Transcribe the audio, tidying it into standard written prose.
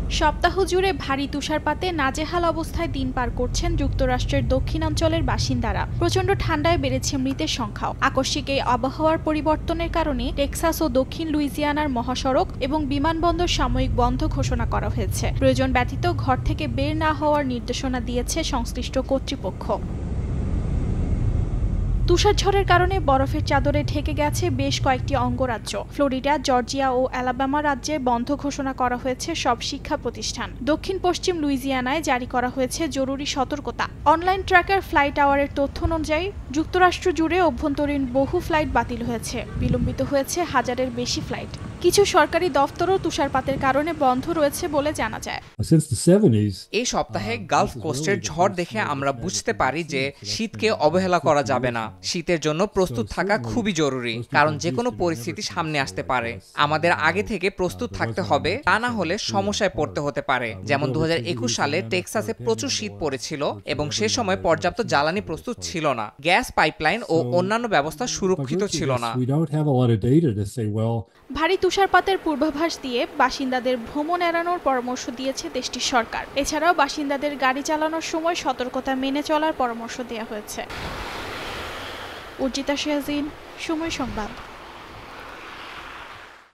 সপ্তাহ জুড়ে ভারী তুষারপাতে নাজেহাল অবস্থায় দিন পার করছেন যুক্তরাষ্ট্রের দক্ষিণাঞ্চলের বাসিন্দারা। প্রচণ্ড ঠান্ডায় বেড়েছে মৃতের সংখ্যাও। আকস্মিক এই আবহাওয়ার পরিবর্তনের কারণে টেক্সাস ও দক্ষিণ লুইজিয়ানার মহাসড়ক এবং বিমানবন্দর সাময়িক বন্ধ ঘোষণা করা হয়েছে। প্রয়োজন ব্যতীত ঘর থেকে বের না হওয়ার নির্দেশনা দিয়েছে সংশ্লিষ্ট কর্তৃপক্ষ। তুষারঝড়ের কারণে বরফের চাদরে ঢেকে গেছে বেশ কয়েকটি অঙ্গরাজ্য। ফ্লোরিডা, জর্জিয়া ও অ্যালাবামা রাজ্যে বন্ধ ঘোষণা করা হয়েছে সব শিক্ষা প্রতিষ্ঠান। দক্ষিণ পশ্চিম লুইজিয়ানায় জারি করা হয়েছে জরুরি সতর্কতা। অনলাইন ট্র্যাকার ফ্লাইট আওয়ারের তথ্য অনুযায়ী যুক্তরাষ্ট্র জুড়ে অভ্যন্তরীণ বহু ফ্লাইট বাতিল হয়েছে। বিলম্বিত হয়েছে হাজারের বেশি ফ্লাইট। কিছু সরকারি দফতরও তুষারপাতের কারণে বন্ধ রয়েছে বলে জানা যায়। এই সপ্তাহে গালফ কোস্টের ঝড় দেখে আমরা বুঝতে পারি যে শীতকে অবহেলা করা যাবে না। শীতের জন্য প্রস্তুত থাকা খুবই জরুরি, কারণ যে কোনো পরিস্থিতি সামনে আসতে পারে। আমাদের আগে থেকে প্রস্তুত থাকতে হবে, তা না হলে সমস্যায় পড়তে হতে পারে। যেমন 2021 সালে টেক্সাসে প্রচুর শীত পড়েছিল এবং সে সময় পর্যাপ্ত জ্বালানি প্রস্তুত ছিল না। গ্যাস পাইপলাইন ও অন্যান্য ব্যবস্থা সুরক্ষিত ছিল না। ভারী তুষারপাতের পূর্বাভাস দিয়ে বাসিন্দাদের ভ্রমণ এড়ানোর পরামর্শ দিয়েছে দেশটির সরকার। এছাড়াও বাসিন্দাদের গাড়ি চালানোর সময় সতর্কতা মেনে চলার পরামর্শ দেওয়া হয়েছে। উর্জিতা শাহজিন, সময় সংবাদ।